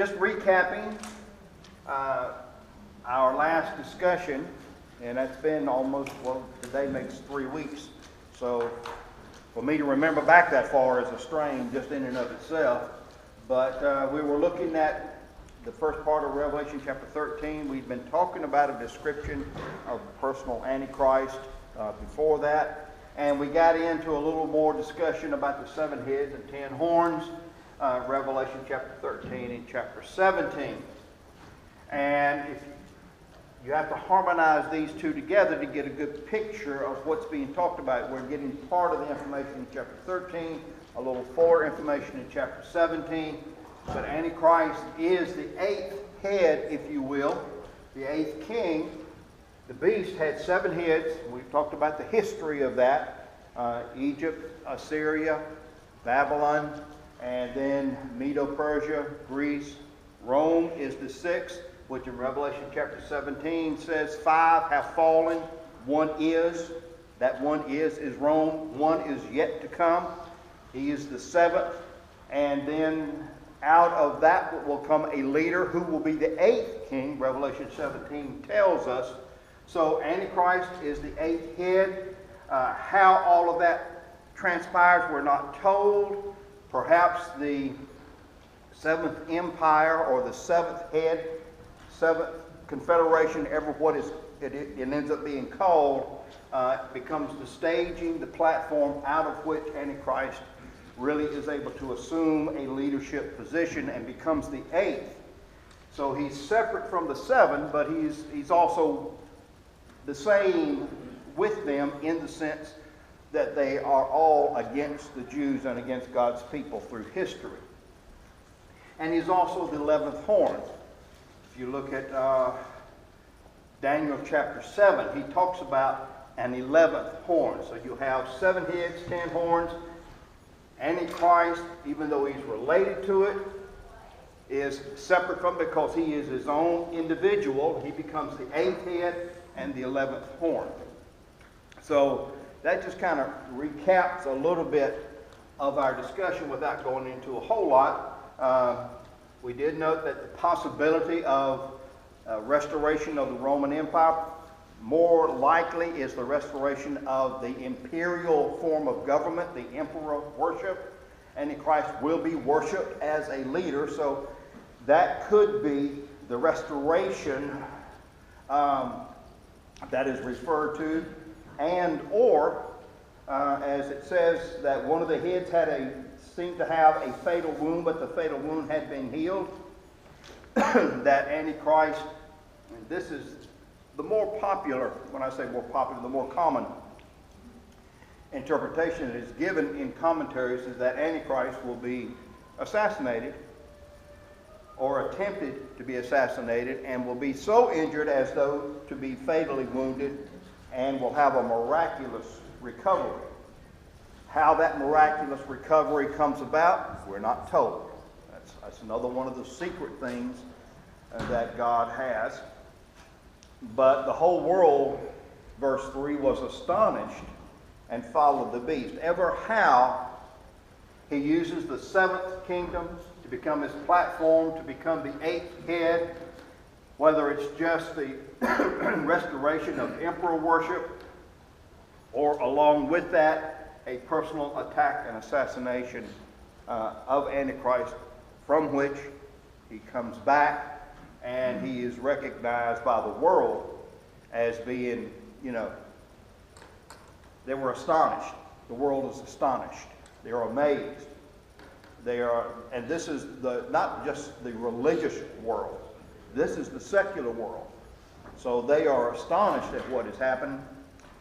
Just recapping our last discussion, and that's been almost, well, today makes 3 weeks. So for me to remember back that far is a strain just in and of itself. But we were looking at the first part of Revelation chapter 13. We'd been talking about a description of personal Antichrist before that. And we got into a little more discussion about the 7 heads and 10 horns, Revelation chapter 13 and chapter 17. And if you have to harmonize these two together to get a good picture of what's being talked about. We're getting part of the information in chapter 13, a little fuller information in chapter 17. But Antichrist is the 8th head, if you will, the 8th king. The beast had 7 heads. We've talked about the history of that. Egypt, Assyria, Babylon, and then Medo-Persia, Greece. Rome is the 6th, which in Revelation chapter 17 says 5 have fallen, 1 is. That 1 is Rome. 1 is yet to come. He is the 7th. And then out of that will come a leader who will be the 8th king, Revelation 17 tells us. So Antichrist is the 8th head. How all of that transpires, we're not told. Perhaps the 7th empire or the 7th head, 7th confederation, ever what it ends up being called, becomes the staging, the platform out of which Antichrist really is able to assume a leadership position and becomes the 8th. So he's separate from the 7, but he's also the same with them in the sense that they are all against the Jews and against God's people through history. And he's also the 11th horn. If you look at Daniel chapter 7, he talks about an 11th horn. So you have 7 heads, 10 horns. Antichrist, even though he's related to it, is separate from it because he is his own individual. He becomes the 8th head and the 11th horn. So that just kind of recaps a little bit of our discussion without going into a whole lot. We did note that the possibility of restoration of the Roman Empire more likely is the restoration of the imperial form of government, the emperor worship. Antichrist will be worshipped as a leader, so that could be the restoration that is referred to, and or as it says that one of the heads seemed to have a fatal wound, but the fatal wound had been healed. That Antichrist, and this is the more popular, when I say more popular, the more common interpretation that is given in commentaries is that Antichrist will be assassinated or attempted to be assassinated and will be so injured as though to be fatally wounded and will have a miraculous recovery. How that miraculous recovery comes about, we're not told. That's another one of the secret things that God has. But the whole world, verse 3, was astonished and followed the beast. Ever how he uses the 7th kingdom to become his platform, to become the 8th head, whether it's just the restoration of emperor worship, or along with that, a personal attack and assassination of Antichrist, from which he comes back and he is recognized by the world as being, they were astonished. The world is astonished. They are amazed. And this is not just the religious world. This is the secular world. So they are astonished at what has happened.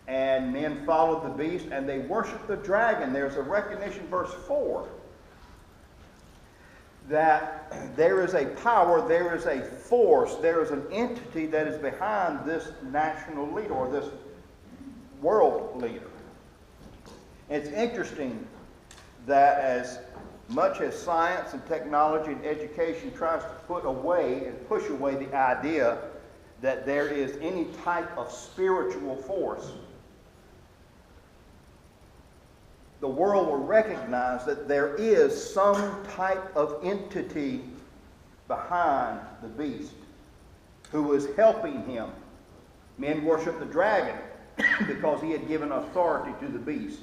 And men followed the beast and they worshiped the dragon. There's a recognition, verse 4, that there is a power, there is a force, there is an entity that is behind this national leader or this world leader. It's interesting that as much as science and technology and education tries to put away and push away the idea that there is any type of spiritual force, the world will recognize that there is some type of entity behind the beast who was helping him. Men worshiped the dragon because he had given authority to the beast.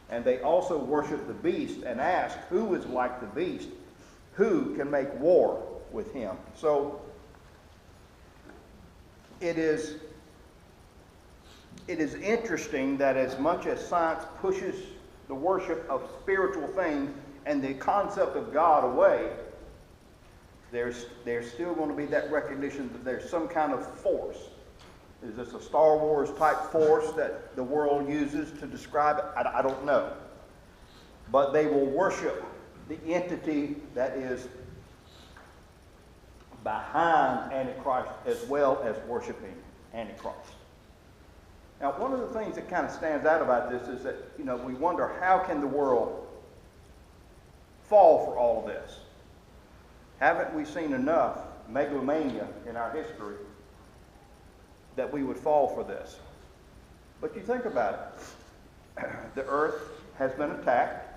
And they also worshiped the beast and asked, who is like the beast? Who can make war with him? So it is interesting that as much as science pushes the worship of spiritual things and the concept of God away, there's still going to be that recognition that there's some kind of force. Is this a Star Wars type force that the world uses to describe it? I don't know. But they will worship the entity that is behind Antichrist as well as worshiping Antichrist. Now, one of the things that kind of stands out about this is that, we wonder how can the world fall for all of this? Haven't we seen enough megalomania in our history that we would fall for this? But you think about it. The earth has been attacked.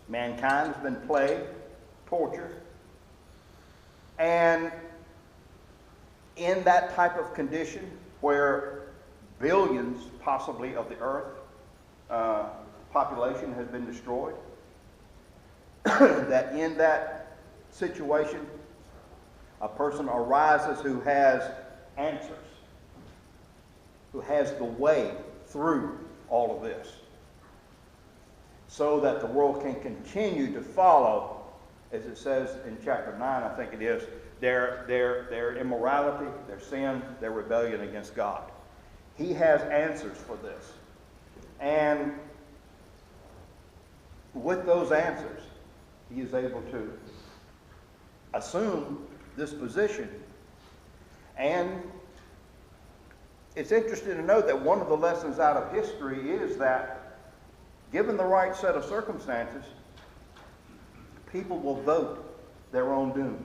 Mankind has been plagued, tortured. And in that type of condition where billions possibly of the earth population has been destroyed, that in that situation a person arises who has answers, who has the way through all of this, so that the world can continue to follow, as it says in chapter 9, I think it is, their immorality, their sin, their rebellion against God. He has answers for this. And with those answers, he is able to assume this position. And it's interesting to note that one of the lessons out of history is that given the right set of circumstances, people will vote their own doom.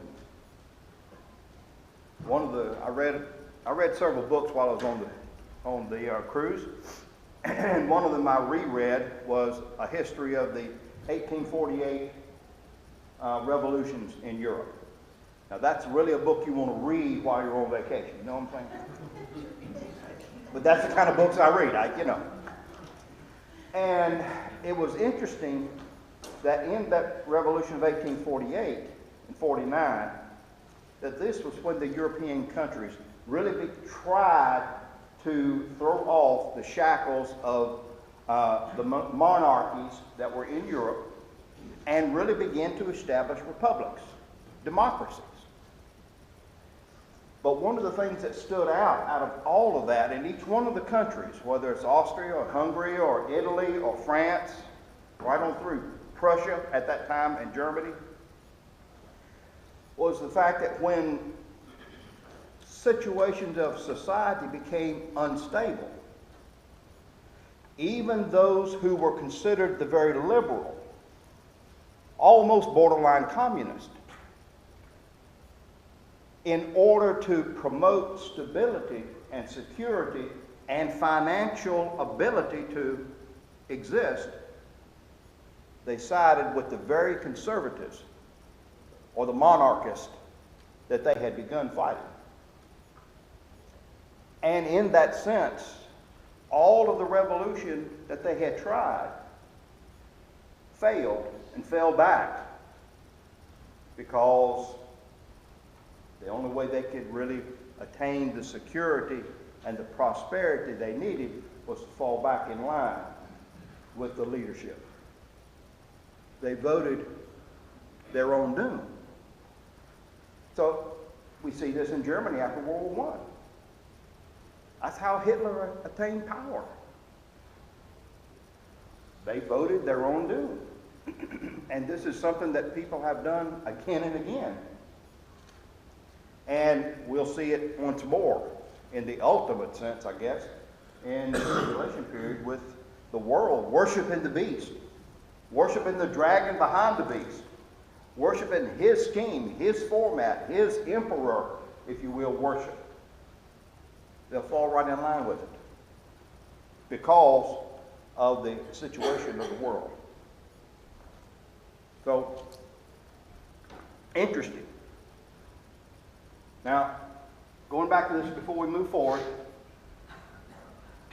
I read several books while I was on the cruise, and one of them I reread was a history of the 1848 revolutions in Europe. Now that's really a book you want to read while you're on vacation. You know what I'm saying? But that's the kind of books I read. And it was interesting that in that revolution of 1848 and 49, that this was when the European countries really tried to throw off the shackles of the monarchies that were in Europe and really begin to establish republics, democracies. But one of the things that stood out of all of that in each one of the countries, whether it's Austria or Hungary or Italy or France, right on through Prussia at that time and Germany, was the fact that when situations of society became unstable, even those who were considered the very liberal, almost borderline communist, in order to promote stability and security and financial ability to exist, they sided with the very conservatives or the monarchists that they had begun fighting. And in that sense, all of the revolution that they had tried failed and fell back because the only way they could really attain the security and the prosperity they needed was to fall back in line with the leadership. They voted their own doom. So we see this in Germany after World War I. That's how Hitler attained power. They voted their own doom. And this is something that people have done again and again. And we'll see it once more in the ultimate sense, I guess, in the tribulation period with the world worshiping the beast, worshiping the dragon behind the beast, worshiping his scheme, his format, his emperor, if you will, worship. They'll fall right in line with it because of the situation of the world. So, interesting. Now, going back to this before we move forward,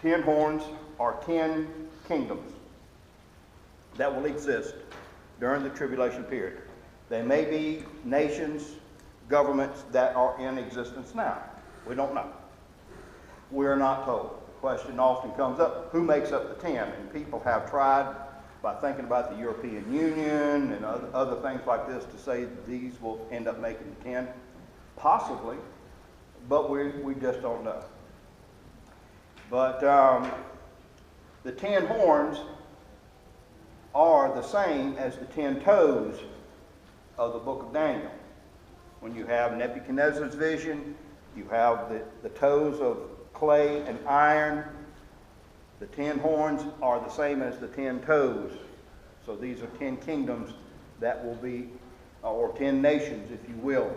10 horns are 10 kingdoms that will exist during the tribulation period. They may be nations, governments that are in existence now. We don't know. We're not told. The question often comes up, who makes up the 10? And people have tried by thinking about the European Union and other things like this to say these will end up making the 10. Possibly, but we just don't know. But the 10 horns are the same as the 10 toes of the book of Daniel. When you have Nebuchadnezzar's vision, you have the toes of clay and iron. The 10 horns are the same as the 10 toes. So these are 10 kingdoms that will be, or 10 nations, if you will,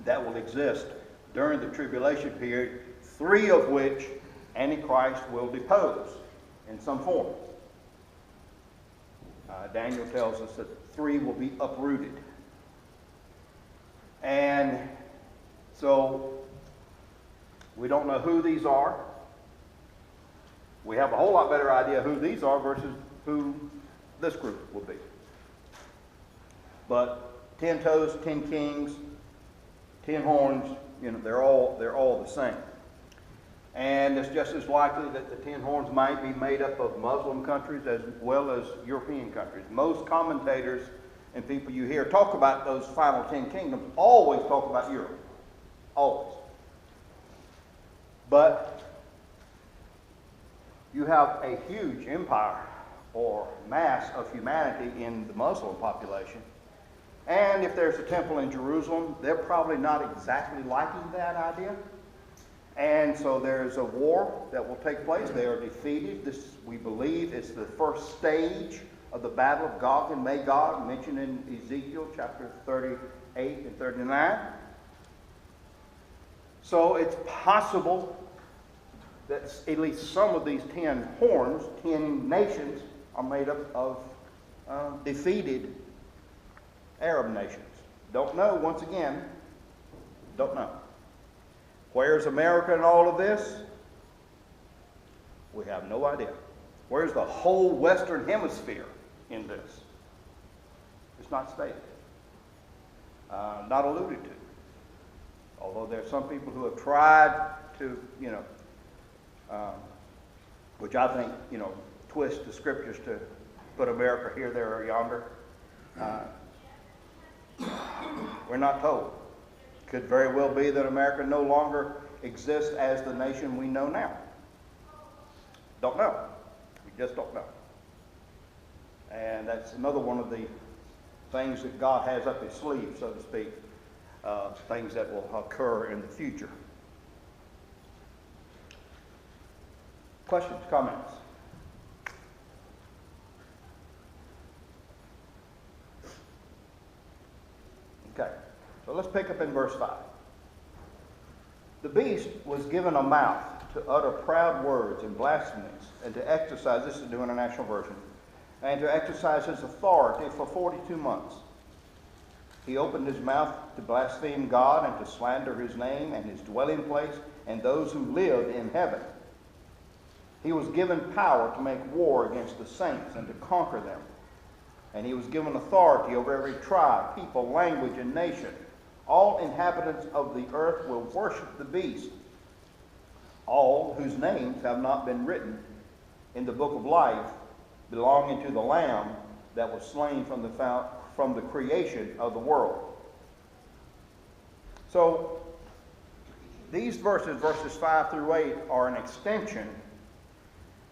that will exist during the tribulation period, 3 of which Antichrist will depose in some form. Daniel tells us that 3 will be uprooted. And so we don't know who these are. We have a whole lot better idea who these are versus who this group will be. But 10 toes, 10 kings, 10 horns, they're all the same. And it's just as likely that the 10 horns might be made up of Muslim countries as well as European countries. Most commentators and people you hear talk about those final 10 kingdoms always talk about Europe. Always. But you have a huge empire or mass of humanity in the Muslim population. And if there's a temple in Jerusalem, they're probably not exactly liking that idea. And so there's a war that will take place. They are defeated. This, we believe, is the first stage of the battle of Gog and Magog, mentioned in Ezekiel chapter 38 and 39. So it's possible that at least some of these 10 horns, 10 nations, are made up of defeated Arab nations. Don't know, once again, don't know. Where's America in all of this? We have no idea. Where's the whole Western Hemisphere in this? It's not stated. Not alluded to. Although there are some people who have tried to, which I think, twist the scriptures to put America here, there, or yonder. We're not told. Could very well be that America no longer exists as the nation we know now. Don't know. We just don't know. And that's another one of the things that God has up his sleeve, so to speak, things that will occur in the future. Questions, comments? Okay, so let's pick up in verse 5. The beast was given a mouth to utter proud words and blasphemies, and to exercise, this is the New International Version, and to exercise his authority for 42 months. He opened his mouth to blaspheme God and to slander his name and his dwelling place and those who lived in heaven. He was given power to make war against the saints and to conquer them. And he was given authority over every tribe, people, language, and nation. All inhabitants of the earth will worship the beast, all whose names have not been written in the book of life belonging to the Lamb that was slain from the creation of the world. So these verses 5 through 8, are an extension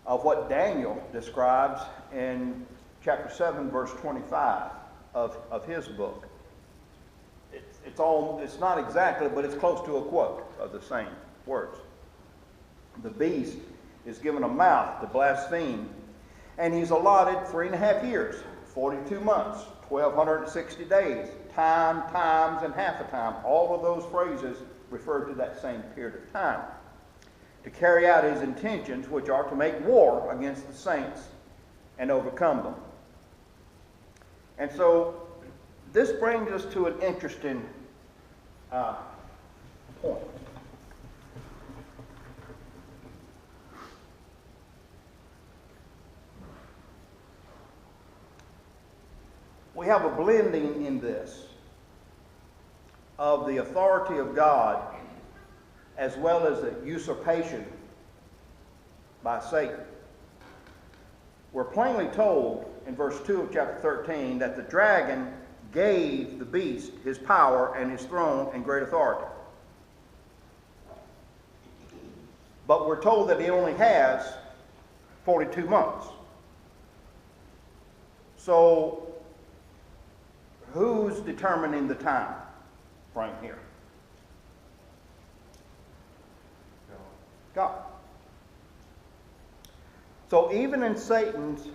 of what Daniel describes in chapter 7, verse 25 of his book. It's not exactly, but it's close to a quote of the same words. The beast is given a mouth to blaspheme, and he's allotted 3.5 years, 42 months, 1,260 days, time, times, and half a time. All of those phrases refer to that same period of time, to carry out his intentions, which are to make war against the saints and overcome them. And so this brings us to an interesting point. We have a blending in this of the authority of God as well as the usurpation by Satan. We're plainly told in verse 2 of chapter 13 that the dragon gave the beast his power and his throne and great authority. But we're told that he only has 42 months. So, who's determining the time frame here? God. So even in Satan's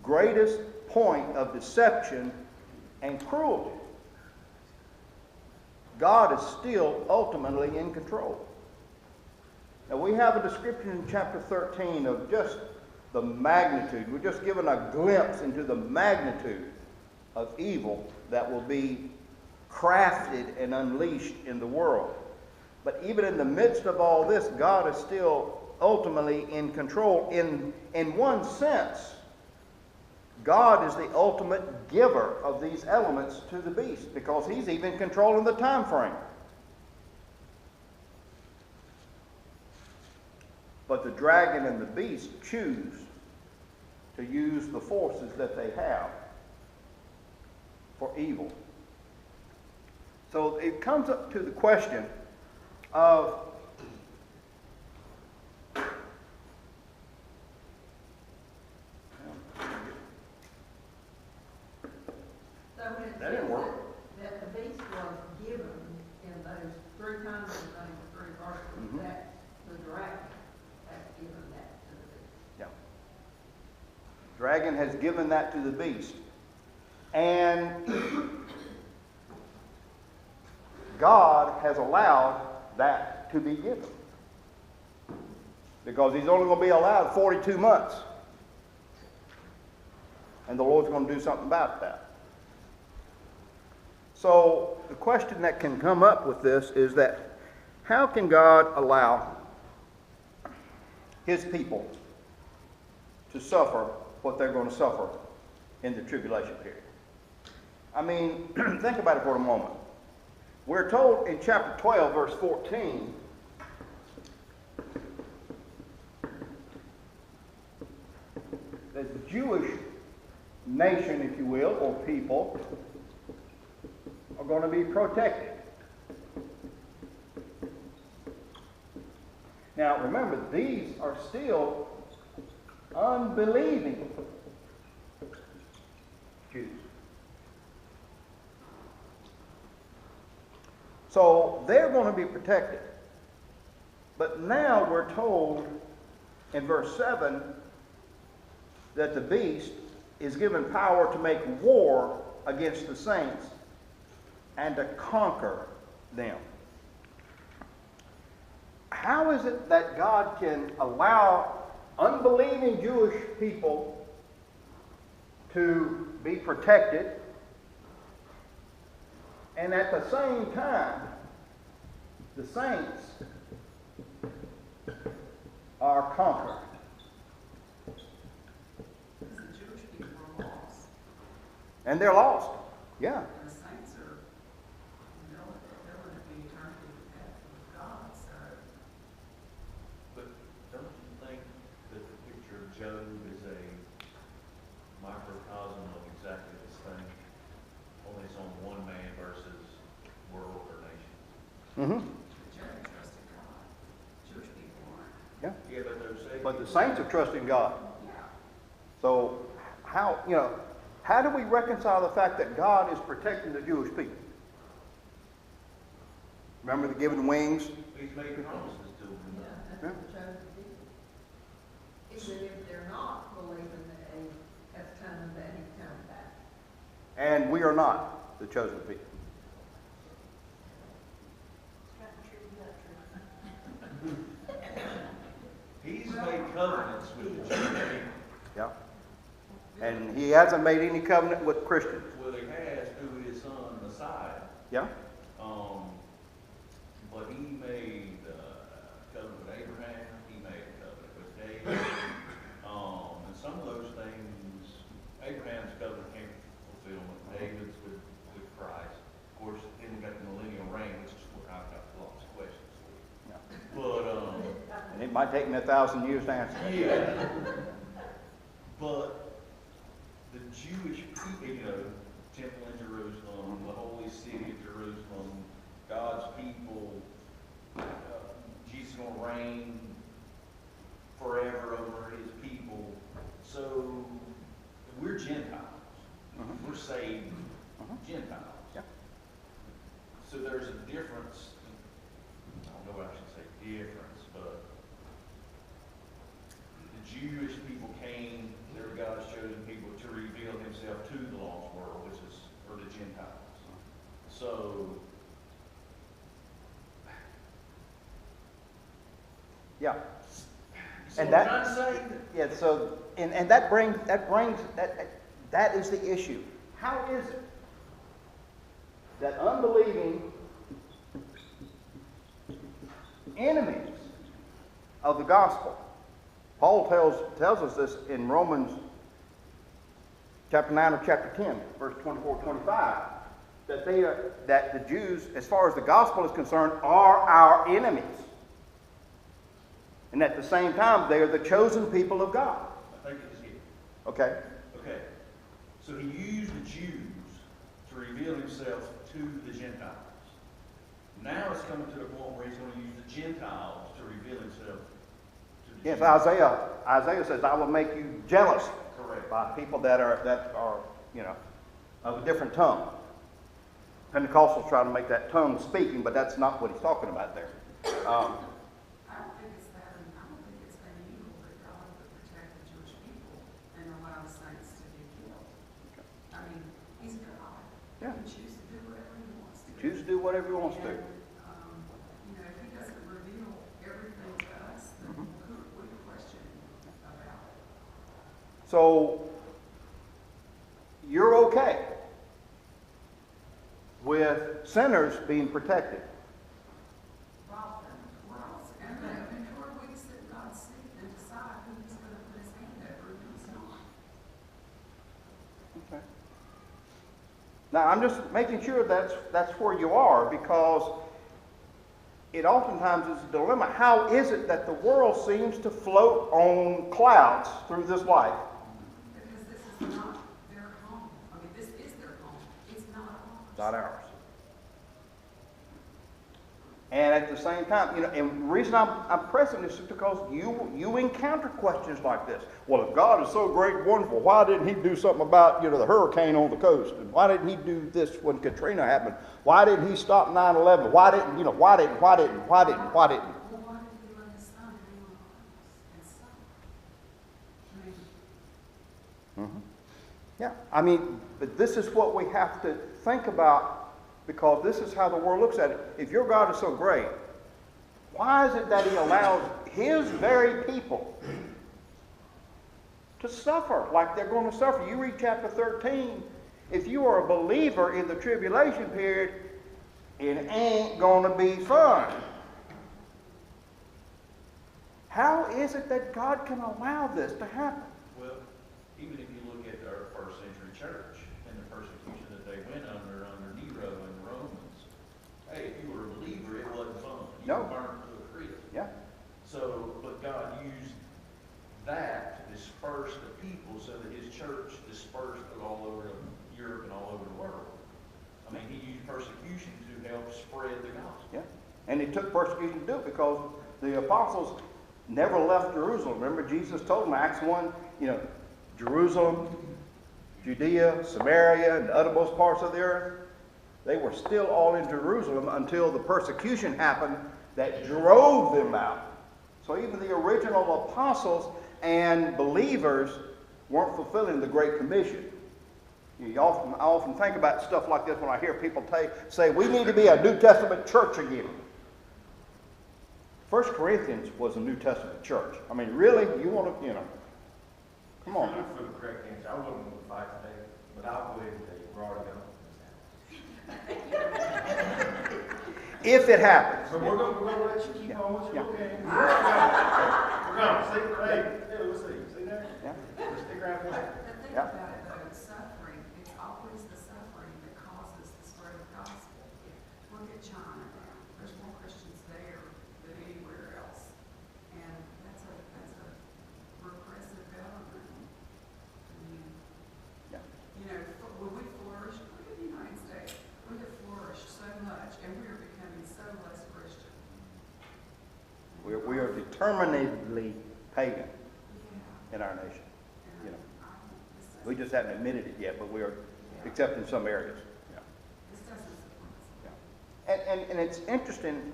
greatest point of deception and cruelty, God is still ultimately in control. Now we have a description in chapter 13 of just the magnitude. We're just given a glimpse into the magnitude of evil that will be crafted and unleashed in the world. But even in the midst of all this, God is still ultimately in control. In one sense, God is the ultimate giver of these elements to the beast because he's even controlling the time frame. But the dragon and the beast choose to use the forces that they have for evil. So it comes up to the question of that didn't work. That the beast was given in those 3 times in the 3 verses, that the dragon has given that to the beast. Yeah. Dragon has given that to the beast. And God has allowed that to be given. Because he's only going to be allowed 42 months. And the Lord's going to do something about that. So the question that can come up with this is that how can God allow his people to suffer what they're going to suffer in the tribulation period? I mean, think about it for a moment. We're told in chapter 12, verse 14, that the Jewish nation, if you will, or people, are going to be protected. Now, remember, these are still unbelieving Jews. So they're going to be protected. But now we're told in verse 7 that the beast is given power to make war against the saints and to conquer them. How is it that God can allow unbelieving Jewish people to be protected and at the same time the saints are conquered? Because the Jewish people are lost. And they're lost. Yeah. The saints are, they're going to be eternity with God, so. But don't you think that the picture of Job is a microcosm of exactly this thing? Only it's on one man versus world or nation. Mm-hmm. Job trusted God. Jewish people aren't. Yeah. Yeah, but those saved. But the saints are trusting God. Yeah. So how do we reconcile the fact that God is protecting the Jewish people? Remember the given wings? He's making promises to them. Yeah, that's what the chosen people. Even if they're not believing that he has come, that he's coming back. And we are not the chosen people. He's made covenants with the Jewish people. Yeah. And he hasn't made any covenant with Christians. Well, he has through his son Messiah. Yeah. But he It might take me 1,000 years to answer. Yeah. But the Jewish people, you know, temple in Jerusalem, the holy city of Jerusalem, God's people, Jesus is going to reign forever over his people. So we're Gentiles. We're saved Gentiles. Yeah. So there's a difference. I don't know what I should say difference, but the Jewish people came, they were God's chosen people to reveal himself to the lost world, which is for the Gentiles. So Yeah. so And what I'm that- trying to say, Yeah, so, and that is the issue. How is it that unbelieving enemies of the gospel, Paul tells us this in Romans chapter 9 or chapter 10, verse 24, 25, that the Jews, as far as the gospel is concerned, are our enemies. And at the same time, they are the chosen people of God. I think it is here. Okay? Okay. So he used the Jews to reveal himself to the Gentiles. Now it's coming to a point where he's going to use the Gentiles to reveal himself to the Yes, Jews. Isaiah says, I will make you jealous Correct. by people that are, of a different tongue. Pentecostals try to make that tongue speaking, but that's not what he's talking about there. I don't think it's that, and I don't think it's unusual that God would protect the Jewish people and allow the saints to be killed. I mean, he's God. Yeah. He can choose to do whatever he wants to. Choose to do whatever he wants to. And, you know, if he doesn't reveal everything to us, then who are we questioning about it? So, you're okay with sinners being protected. Well, and then who are we to sit in God's seat and decide who he's going to put his hand over and who's not? Okay. Now, I'm just making sure that's where you are, because it oftentimes is a dilemma. How is it that the world seems to float on clouds through this life? Because this is not their home. I mean, this is their home. It's not ours. Not ours. And at the same time, you know, and the reason I'm pressing this is because you encounter questions like this. Well, if God is so great and wonderful, why didn't he do something about, the hurricane on the coast? And why didn't he do this when Katrina happened? Why didn't he stop 9/11? Why didn't? Well, why did he let his son hang on and suffer? I mean, Yeah, I mean, but this is what we have to think about, because this is how the world looks at it. If your God is so great, why is it that he allows his very people to suffer like they're going to suffer? You read chapter 13. If you are a believer in the tribulation period, it ain't going to be fun. How is it that God can allow this to happen? Well, even if you look at our first century church and the persecution that they went under Nero and the Romans, hey, if you were a believer, it wasn't fun. You No. were burned to a crisp. Yeah. So, but God used that to disperse the people so that his church dispersed all over Europe and all over the world. I mean, he used persecution to help spread the gospel. Yeah. And it took persecution to do it, because the apostles never left Jerusalem. Remember, Jesus told them, Acts 1, Jerusalem, Judea, Samaria, and the uttermost parts of the earth. They were still all in Jerusalem until the persecution happened that drove them out. So even the original apostles and believers weren't fulfilling the Great Commission. I often think about stuff like this when I hear people say, we need to be a New Testament church again. 1 Corinthians was a New Testament church. I mean, really? You want to, come on. I'm for the correct answer. I wouldn't want to fight today, but I'll go ahead and tell you, we're already going. If it happens. So we're gonna let you keep on with your Yeah. game. We're gonna see. Hey, let's see. See there? Yeah. Let's stick around for that. the thing Yeah. about it, though, it's suffering. It's always the suffering that causes the spread of the gospel. Look at China now. There's more Christians there than anywhere else. And We are determinedly pagan in our nation. You know, we just haven't admitted it yet, but we are, except in some areas. This doesn't support us. And it's interesting,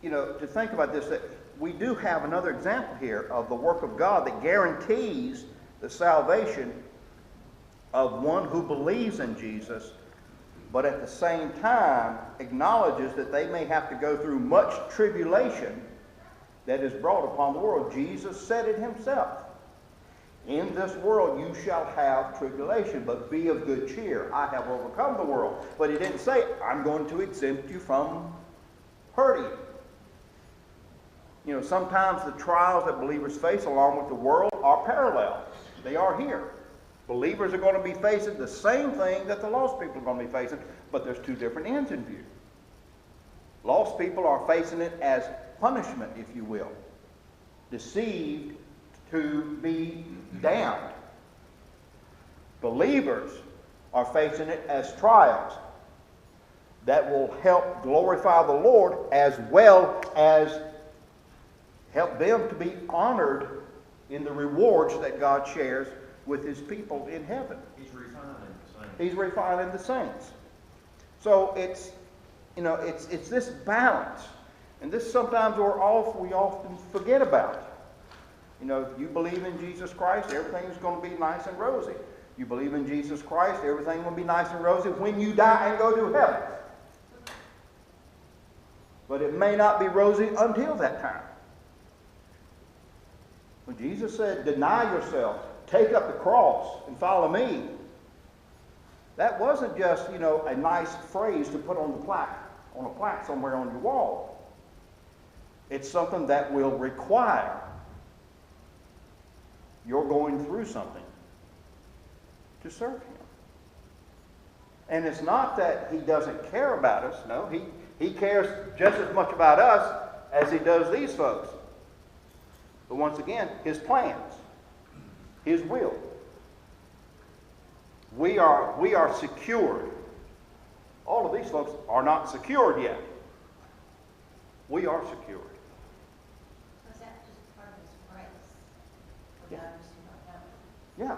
you know, to think about this, that we do have another example here of the work of God that guarantees the salvation of one who believes in Jesus, but at the same time acknowledges that they may have to go through much tribulation that is brought upon the world. Jesus said it himself. In this world you shall have tribulation, but be of good cheer. I have overcome the world. But he didn't say, I'm going to exempt you from hurting. You know, sometimes the trials that believers face along with the world are parallel. They are here. Believers are going to be facing the same thing that the lost people are going to be facing, but there's two different ends in view. Lost people are facing it as punishment, if you will. Deceived to be damned. Believers are facing it as trials that will help glorify the Lord as well as help them to be honored in the rewards that God shares with his people in heaven. He's refining the saints. He's refining the saints. So it's, you know, it's this balance. And this sometimes we often forget about. You know, if you believe in Jesus Christ, everything's going to be nice and rosy. You believe in Jesus Christ, everything will be nice and rosy when you die and go to heaven. But it may not be rosy until that time. When Jesus said, deny yourself, take up the cross, and follow me, that wasn't just, you know, a nice phrase to put on a plaque somewhere on your wall. It's something that will require you're going through something to serve him. And it's not that he doesn't care about us. No, he cares just as much about us as he does these folks. But once again, his plans, his will. We are secured. All of these folks are not secured yet. We are secured. Was that just part of his grace? For Yeah. those who don't know? Yeah.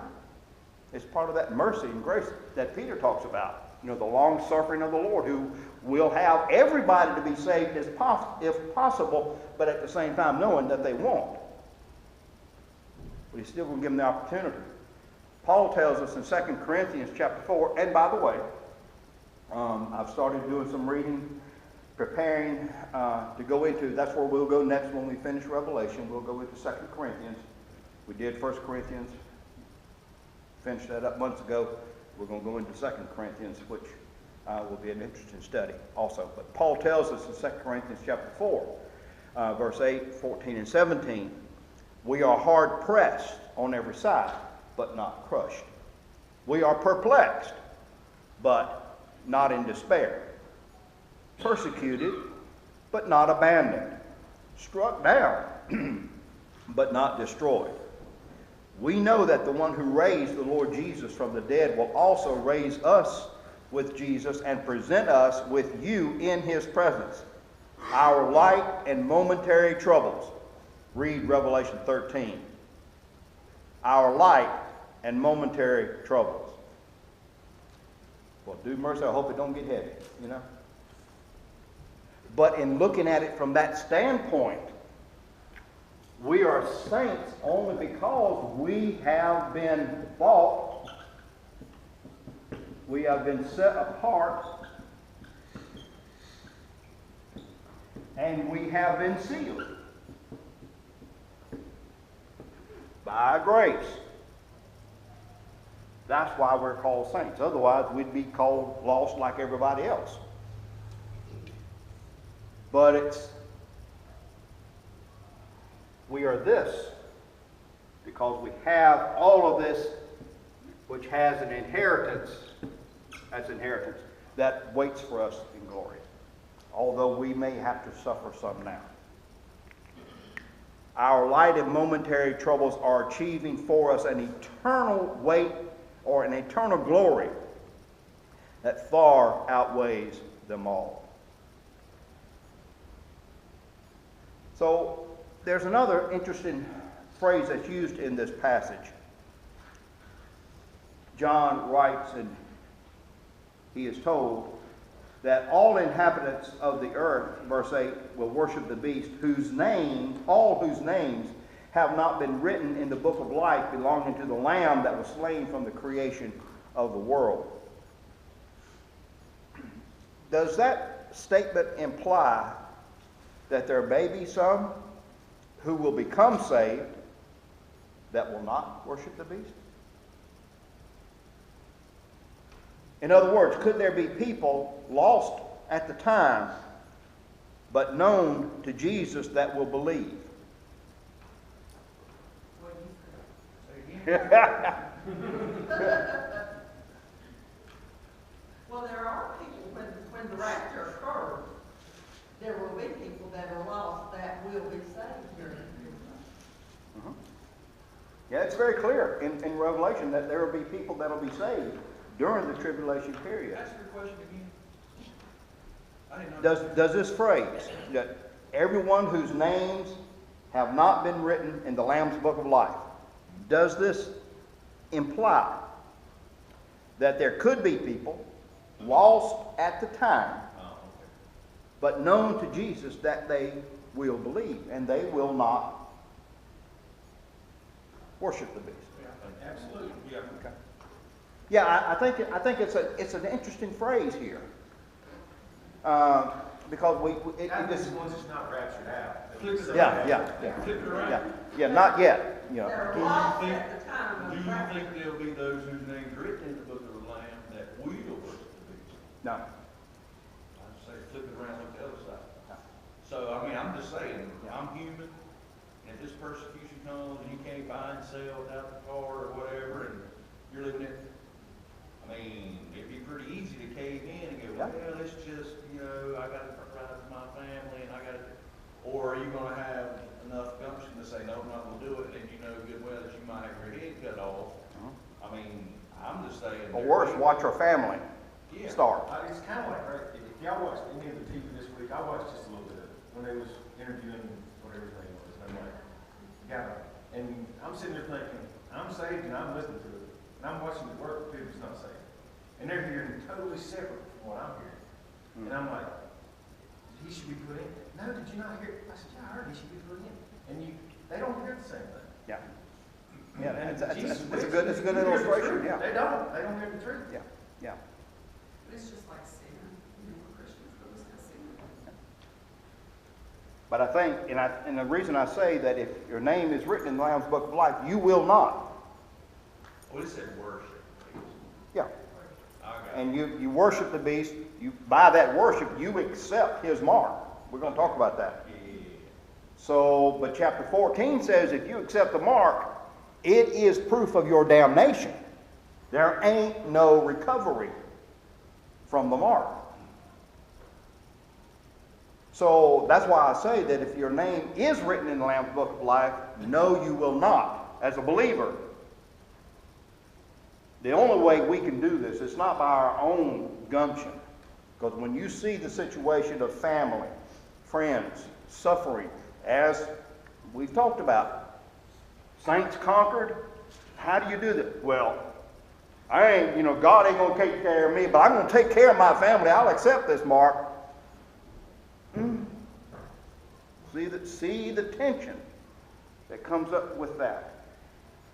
It's part of that mercy and grace that Peter talks about. You know, the long suffering of the Lord, who will have everybody to be saved if possible, but at the same time knowing that they won't. But he's still going to give them the opportunity. Paul tells us in 2 Corinthians chapter 4, and by the way, I've started doing some reading, preparing to go into, that's where we'll go next when we finish Revelation. We'll go into 2 Corinthians. We did 1 Corinthians, finished that up months ago. We're going to go into 2 Corinthians, which will be an interesting study also. But Paul tells us in 2 Corinthians chapter 4, verse 8, 14, and 17, we are hard pressed on every side, but not crushed. We are perplexed, but not in despair. Persecuted, but not abandoned. Struck down, but not destroyed. We know that the one who raised the Lord Jesus from the dead will also raise us with Jesus and present us with you in his presence. Our light and momentary troubles. Read Revelation 13. Our light and momentary troubles. Well, do mercy, I hope it don't get heavy, you know. But in looking at it from that standpoint, we are saints only because we have been bought, we have been set apart, and we have been sealed by grace. That's why we're called saints. Otherwise, we'd be called lost like everybody else. But we are this because we have all of this, which has an inheritance. That's inheritance that waits for us in glory. Although we may have to suffer some now. Our light and momentary troubles are achieving for us an eternal weight or an eternal glory that far outweighs them all. So there's another interesting phrase that's used in this passage. John writes, and he is told that all inhabitants of the earth, verse 8, will worship the beast, all whose names have not been written in the book of life belonging to the Lamb that was slain from the creation of the world. Does that statement imply that there may be some who will become saved that will not worship the beast? In other words, could there be people lost at the time but known to Jesus that will believe? What do you think? Say again? Well, there are people, when the rapture occurs, there will be people that are lost that will be saved during the tribulation. Mhm. Yeah, it's very clear in Revelation that there will be people that will be saved during the tribulation period. Ask your question again. I didn't know. Does this phrase, that everyone whose names have not been written in the Lamb's book of life, does this imply that there could be people lost at the time, Oh, okay. but known to Jesus that they will believe and they will not worship the beast? Yeah, Absolutely. Yeah. Okay. Yeah, I think it's an interesting phrase here, because it Not just just ones that's not raptured out. Flip it yeah. Flip it around. Yeah, not yet, you know. They're Do you lost think- at the time Do of you rapture. think there'll be those whose names written in the book of the Lamb that will worship the beast? No. I'd say flip it around, look the other side. So, I mean, I'm just saying, I'm human, and if this persecution comes and you can't buy and sell without the card or whatever, and you're living it, I mean, it'd be pretty easy to cave in and go, Yeah. well, it's just, I gotta provide for my family, and I gotta, or are you gonna have enough gumption to say, no, I'm not gonna do it, and you know good well that you might have your head cut off? I mean, I'm just saying. Or worse, watch our family Yeah. starve. It's kind of like, right, if y'all watched any of the TV this week, I watched just a little bit of it, when they was interviewing whatever his name was, and I'm like, and I'm sitting there thinking, I'm saved and I'm listening to it, and I'm watching the work, dude, it's not saved. And they're hearing totally separate from what I'm hearing. And I'm like, he should be put in. No, did you not hear? I said, yeah, I heard he should be put in. And they don't hear the same thing. Yeah. Yeah, And it's Jesus a Christ, good you hear the illustration, truth. yeah. They don't hear the truth. Yeah. But it's just like sin. Christians go to sin. But I think, and the reason I say that if your name is written in the Lamb's book of life, you will not. Well, it said worship. Yeah. I got it. And you worship the beast. By that worship, you accept his mark. We're going to talk about that. Yeah. So, but chapter 14 says if you accept the mark, it is proof of your damnation. There ain't no recovery from the mark. So that's why I say that if your name is written in the Lamb's book of life, no, you will not. As a believer, the only way we can do this, it's not by our own gumption. Because when you see the situation of family, friends, suffering, as we've talked about, saints conquered, how do you do that? Well, God ain't going to take care of me, but I'm going to take care of my family. I'll accept this mark. See the tension that comes up with that.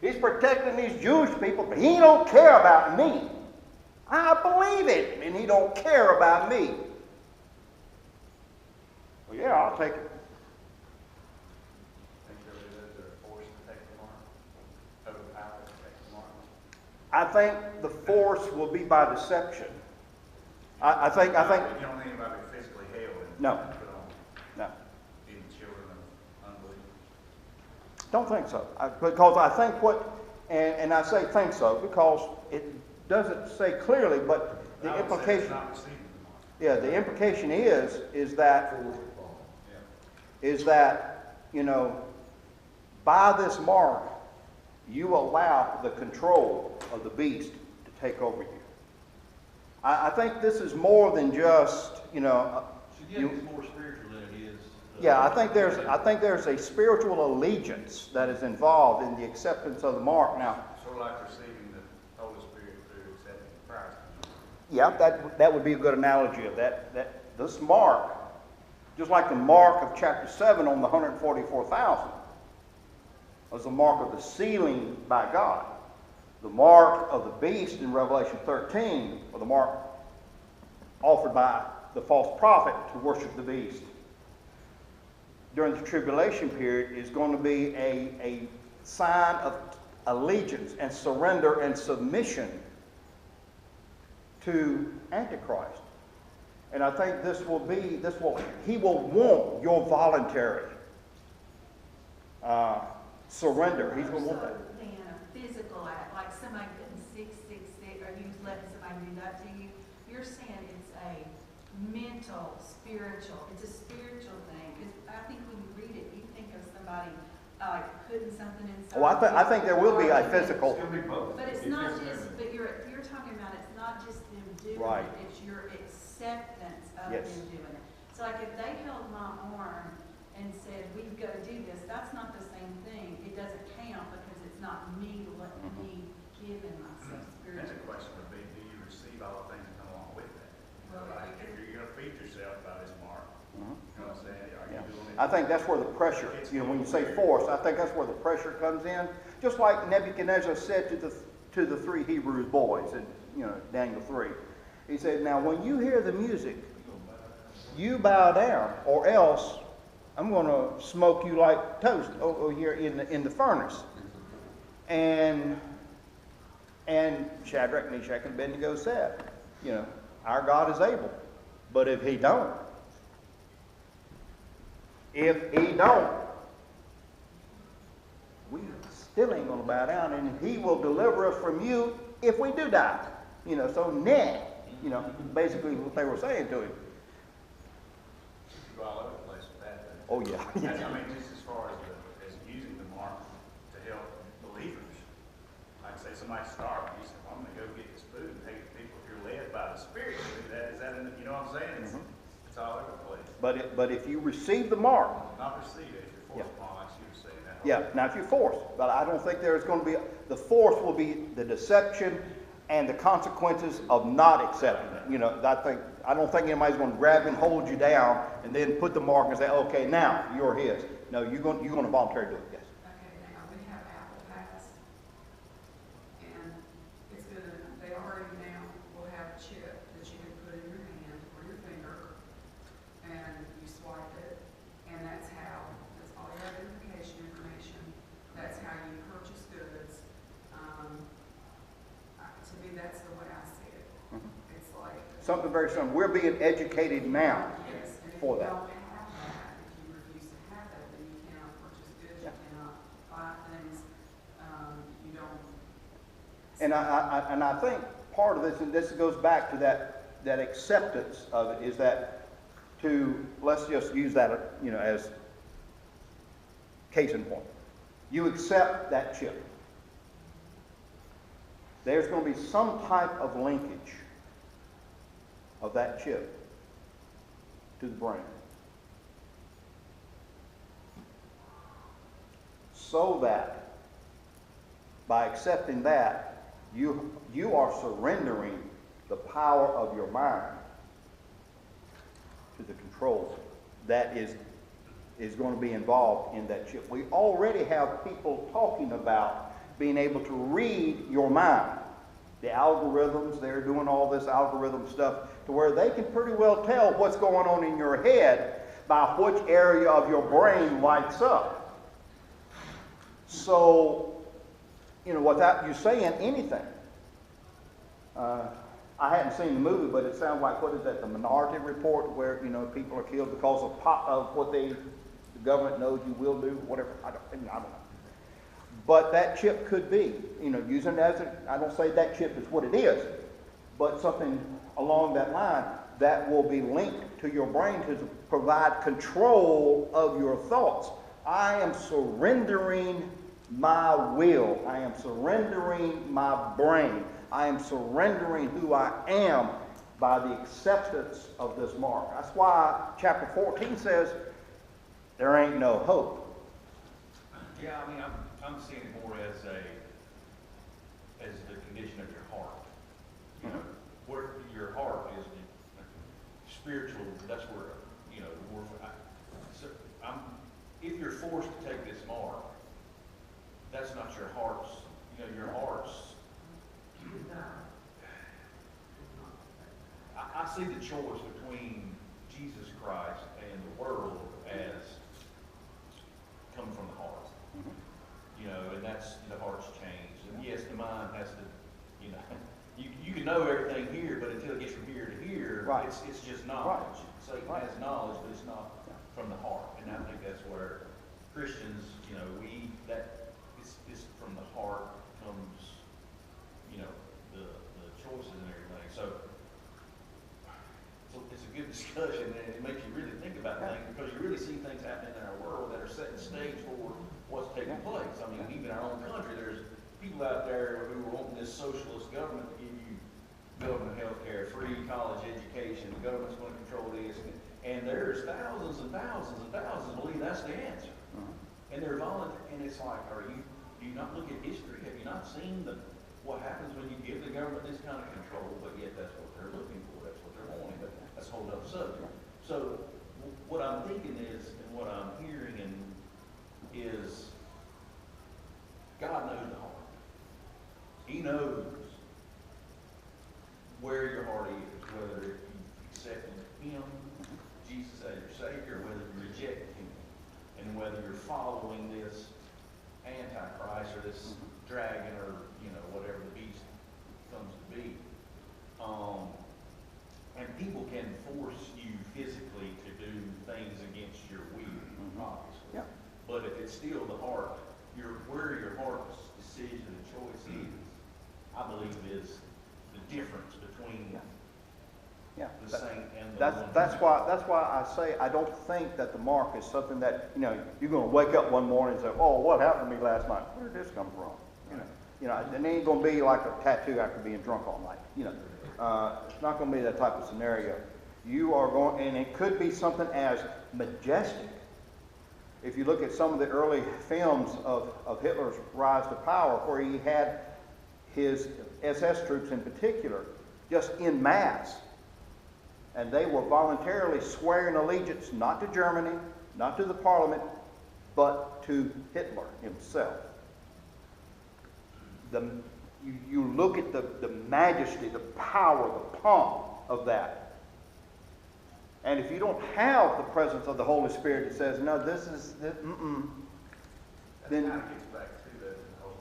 He's protecting these Jewish people, but he don't care about me. I believe it, and he don't care about me. Well, yeah, I'll take it. Think there'll be those that are forced to take the mark, total power to take the mark. I think the force will be by deception. I think. You don't think anybody physically held and No. put on, No, even children of unbelief. don't think so. Because I think and I say think so because it doesn't say clearly, but the I would say it's implication. not receiving the mark. Yeah, the implication is that by this mark, you allow the control of the beast to take over you. I think this is more than just, So yeah, it's more spiritual than it is Yeah, I think there's a spiritual allegiance that is involved in the acceptance of the mark. Now, Sort of like receiving the Holy Spirit through accepting Christ. yeah, that would be a good analogy of that. This mark, just like the mark of chapter 7 on the 144,000, was the mark of the sealing by God. The mark of the beast in Revelation 13, or the mark offered by the false prophet to worship the beast during the tribulation period, is going to be a sign of allegiance and surrender and submission to Antichrist. And I think he will want your voluntary surrender. He's going to want that. Than a physical act, like somebody putting 666, or you letting somebody do that to you. You're saying it's a mental, spiritual, it's a spiritual thing. Because I think when you read it, you think of somebody putting something inside. Oh, I think there will be a physical. It's gonna be both. But it's not just, but you're talking about it's not just them doing Right. it, it's your acceptance of Yes. them doing it. So like if they held my arm and said, we've got to do this, that's not the same thing. It doesn't count because it's not me letting me give in myself That's a spiritually. question would be, do you receive all the things that come along with that? Well, Like, if you're gonna feed yourself by this mark, Mhm. you know what I'm saying? Are Yeah. you doing it? I think that's where the pressure, when you say force, I think that's where the pressure comes in. Just like Nebuchadnezzar said to the three Hebrew boys in Daniel 3. He said, now when you hear the music, you bow down, or else I'm going to smoke you like toast over here in the furnace. And Shadrach, Meshach, and Abednego said, our God is able. But if he don't, we still ain't going to bow down, and he will deliver us from you if we do die. So basically what they were saying to him. You go all over the place with that. Then. Oh, yeah. That's, I mean, just as far as using the mark to help believers. Like say somebody's starving, you say, well, I'm going to go get this food and take the people. If you're led by the Spirit to do that, is that in the, you know what I'm saying? It's all over the place. But if you receive the mark, Not receive it if you're forced upon, like you were saying. That yeah, now if you're forced, but I don't think there's going to be, the force will be the deception and the consequences of not accepting it. I don't think anybody's going to grab and hold you down and then put the mark and say, okay, now you're his. No, you're going to voluntarily do it, yes. Okay, now we have Apple Pass, and it's gonna, they already now will have a chip that you can put in your hand or your finger, and you swipe it, and that's all your identification information, that's how you purchase goods. To me, that's the way I see it. It's like. Something very similar. We're being educated now Yes, and if for you that. don't have that, if you refuse to have that, then you cannot purchase goods, you cannot buy things, you don't. And I think part of this, and this goes back to that acceptance of it, is that let's just use that, as case in point. You accept that chip. There's going to be some type of linkage of that chip to the brain. So that by accepting that, you are surrendering the power of your mind to the control that is going to be involved in that chip. We already have people talking about being able to read your mind. The algorithms, they're doing all this algorithm stuff to where they can pretty well tell what's going on in your head by which area of your brain lights up. So, without you saying anything, I hadn't seen the movie, but it sounds like, what is that, the Minority Report, where, people are killed because of what the government knows you will do, whatever. I don't know. But that chip could be, using it as I don't say that chip is what it is, but something along that line that will be linked to your brain to provide control of your thoughts. I am surrendering my will. I am surrendering my brain. I am surrendering who I am by the acceptance of this mark. That's why chapter 14 says, there ain't no hope. Yeah, I mean, I'm seeing it more as the condition of your heart. You know, where your heart is the spiritual, that's where, you know, the warfare. If you're forced to take this mark, that's not your heart's, you know, your heart's. I see the choice between Jesus Christ and the world as coming from the heart. You know, and that's, the heart's changed. And yes, the mind has to, you know, you can know everything here, but until it gets from here to here, Right. it's just knowledge. Right. Satan Right. has knowledge, but it's not from the heart. And I think that's where Christians, you know, it's from the heart comes, you know, the choices and everything. So it's a good discussion, and it makes you really think about things, because you really see things happening in our world that are setting stage for what's taking place. I mean, even in our own country, there's people out there who are wanting this socialist government to give you government health care, free college education, the government's going to control this, and there's thousands and thousands and thousands believe that's the answer. And they're voluntary, and it's like, do you not look at history? Have you not seen what happens when you give the government this kind of control, but yet that's what they're looking for, that's what they're wanting, but that's a whole other subject. So what I'm thinking is, and what I'm hearing is, God knows the heart. He knows where your heart is, whether you accept Him, Jesus as your Savior, whether you reject Him, and whether you're following this Antichrist or this dragon or, you know, whatever the beast comes to be. And people can force you physically to do things against your will, obviously. Yeah. But if it's still the heart, where your heart's decision and choice is, I believe is the difference between Yeah. the saint and the one. That's why I say I don't think that the mark is something that, you know, you're going to wake up one morning and say, oh, what happened to me last night? Where did this come from? You know, it ain't going to be like a tattoo after being drunk all night. You know, it's not going to be that type of scenario. You are going, and it could be something as majestic. If you look at some of the early films of Hitler's rise to power, where he had his SS troops in particular just en masse, and they were voluntarily swearing allegiance not to Germany, not to the parliament, but to Hitler himself. You look at the majesty, the power, the pomp of that. And if you don't have the presence of the Holy Spirit that says, no, this is, That then kind of gets back to the whole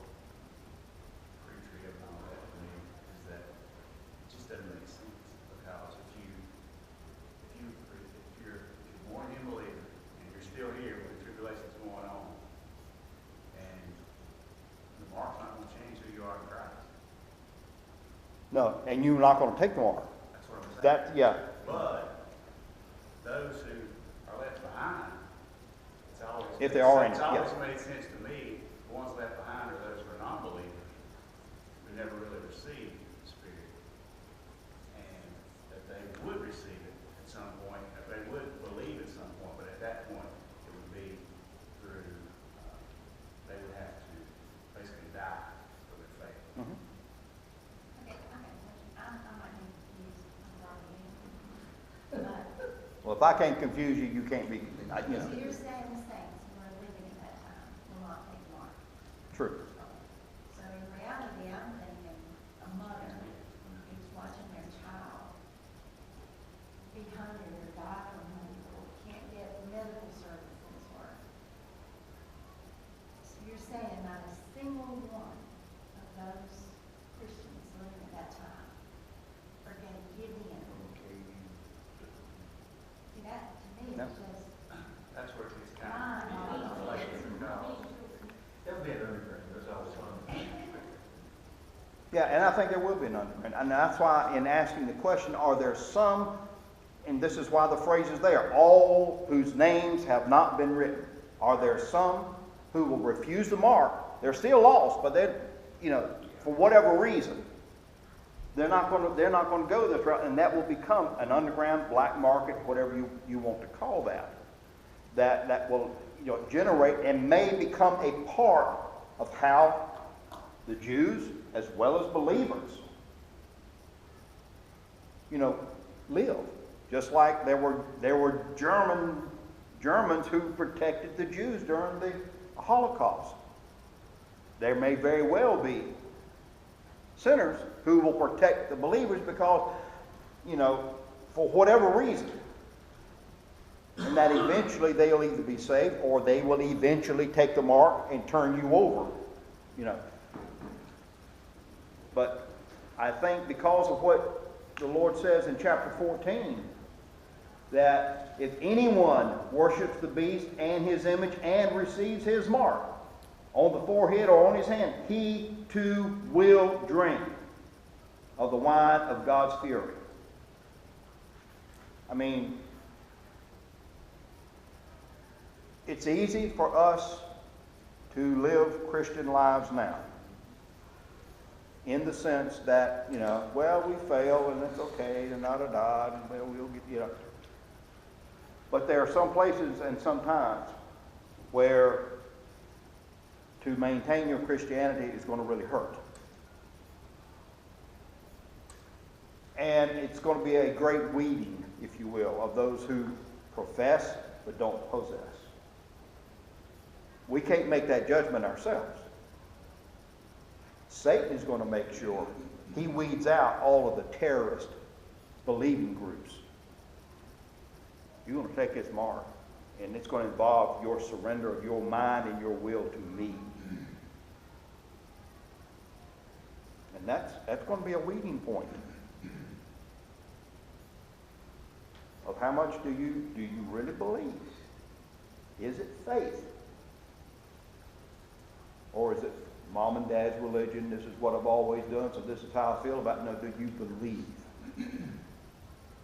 pre-trib and all that to me, is that it just doesn't make sense, because if you're born again believer, and you're still here when the tribulation's going on, and the mark's not going to change who you are in Christ. no, and you're not going to take the mark. That's what I'm saying. Yeah. But those who are left behind, it's always If they are in it, it's always yes. made sense to me. The ones left behind are those who are non-believers, who never really received the Spirit, and that they would receive it at some point, that they would believe at some point, but at that point it would be through they would have to basically die for their faith. Mhm. Okay, I might be confused, I'm sorry. Well, if I can't confuse you, you can't be, you know, So you're saying the saints who are living at that time will not take the mark? true. So in reality, I'm thinking a mother who's watching their child be hungry or die from hunger, or can't get medical services, or. So you're saying not a single one of those Christians living at that time are going to give in? See, that to me No. is just That's where it gets kind of mind-boggling. from God. There'll be an underground, there's always one. Yeah, and I think there will be an underground. And that's why in asking the question, are there some, and this is why the phrase is there, all whose names have not been written. Are there some who will refuse the mark? They're still lost, but they, you know, for whatever reason, they're not going to go this route, and that will become an underground black market, whatever you want to call that. that will, generate and may become a part of how the Jews as well as believers, live. Just like there were Germans who protected the Jews during the Holocaust. There may very well be sinners who will protect the believers because, for whatever reason. And that eventually they'll either be saved or they will eventually take the mark and turn you over, But I think because of what the Lord says in chapter 14, that if anyone worships the beast and his image and receives his mark on the forehead or on his hand, he too will drink of the wine of God's fury. I mean, it's easy for us to live Christian lives now, in the sense that, we fail and it's okay, and da-da-da, and we'll get, But there are some places and some times where to maintain your Christianity is going to really hurt. And it's going to be a great weeding, if you will, of those who profess but don't possess. We can't make that judgment ourselves. Satan is going to make sure he weeds out all of the terrorist believing groups. You're going to take his mark, and it's going to involve your surrender of your mind and your will to me. And that's going to be a weeding point of how much do you really believe? Is it faith? Or is it mom and dad's religion? This is what I've always done, so this is how I feel about it. No, do you believe?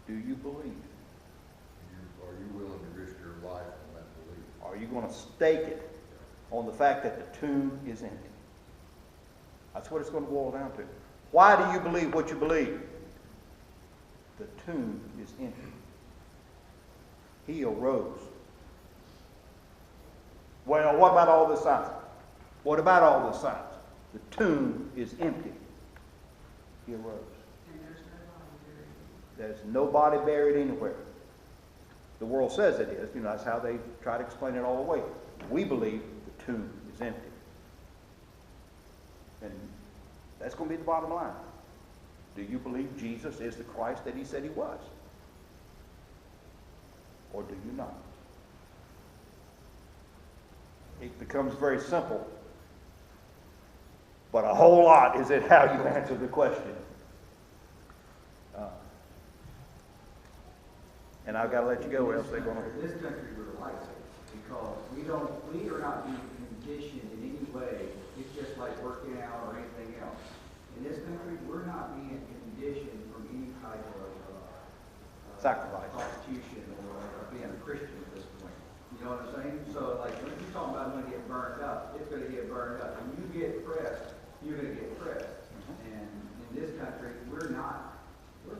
Do you believe? Are you willing to risk your life on that belief? Are you going to stake it on the fact that the tomb is empty? That's what it's going to boil down to. Why do you believe what you believe? The tomb is empty. He arose. Well, what about all the signs? What about all the signs? The tomb is empty. He arose. And there's nobody buried. There's nobody buried anywhere. The world says it is. That's how they try to explain it all away. We believe the tomb is empty. And that's going to be the bottom line. Do you believe Jesus is the Christ that he said he was? Or do you not? It becomes very simple. But a whole lot is in how you answer the question. And I've got to let you go, or else they're going to... This country would like it, because we are not being conditioned in any way. It's just like working out or anything else. In this country, we're not being conditioned from any type of sacrifice, prostitution, or being a Christian at this point. You know what I'm saying? So, like, when you're talking about going to get burned up, it's going to get burned up. When you get pressed, you're going to get pressed. And in this country, we're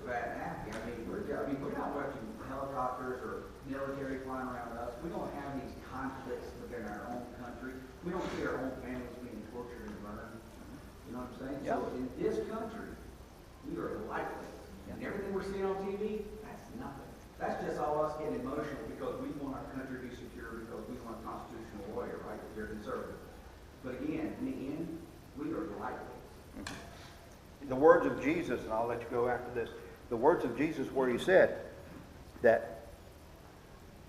fat and happy. We're not watching helicopters or military flying around us. We don't have these conflicts within our own country. We don't see our own families being tortured and burned. You know what I'm saying? Yeah. So in this country, we are lightweight. And everything we're seeing on TV, that's nothing. That's just all us getting emotional because we want our country to be secure, because we want a constitutional lawyer, right? If they're conservative. But again, in the end, we are lightweight. The words of Jesus, and I'll let you go after this, the words of Jesus where he said that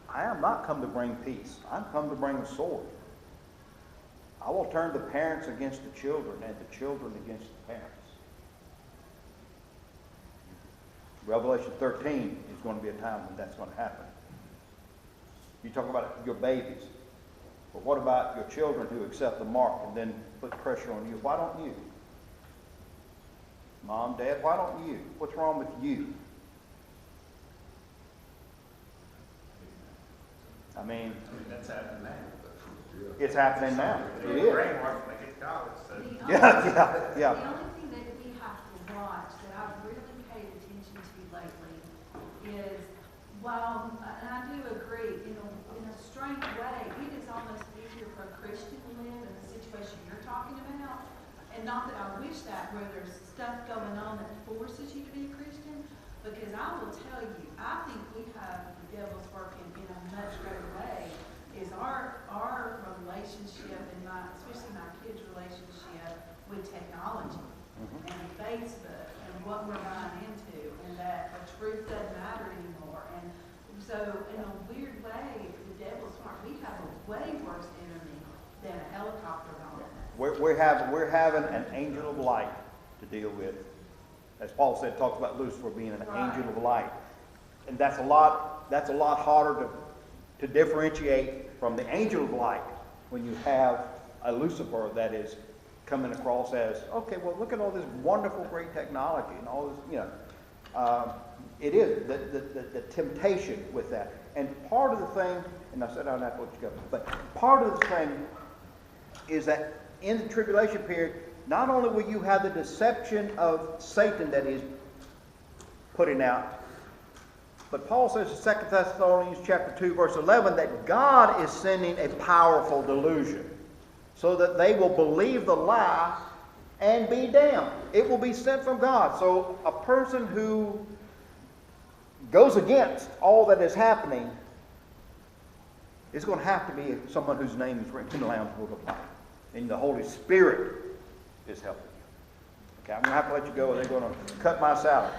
I am not come to bring peace. I'm come to bring a sword. I will turn the parents against the children and the children against the parents. Revelation 13 is going to be a time when that's going to happen. You talk about your babies. But what about your children who accept the mark and then put pressure on you? Why don't you? Mom, Dad, why don't you? What's wrong with you? I mean, That's happening now. it's happening now. It is. Brainwashed when they get to college, so. Yeah. The only thing that we have to watch, that I've really paid attention to lately, is Well, and I do agree, in a strange way, it is almost easier for a Christian to live in the situation you're talking about. And not that I wish that where there's stuff going on that forces you to be a Christian, because I will tell you, I think we have the devil's working in a much greater way, is our relationship and especially my kids' relationship with technology and Facebook and what we're buying into, and that the truth doesn't matter anymore. And so in a weird way, the devil's smart. We have a way worse enemy than a helicopter bomb. We're having an angel of light to deal with. As Paul said, talks about Lucifer being an angel of light. And that's a lot harder to differentiate from the angel of light when you have a Lucifer that is coming across as, okay, well, look at all this wonderful, great technology and all this, it is the temptation with that. And part of the thing, and I said I don't have to let you go, but part of the thing is that in the tribulation period, not only will you have the deception of Satan that he's putting out, but Paul says in 2 Thessalonians chapter 2, verse 11, that God is sending a powerful delusion so that they will believe the lie and be damned. It will be sent from God. So a person who goes against all that is happening is going to have to be someone whose name is written in the Lamb's Book of Life. And the Holy Spirit is helping you. Okay, I'm going to have to let you go or they're going to cut my salary.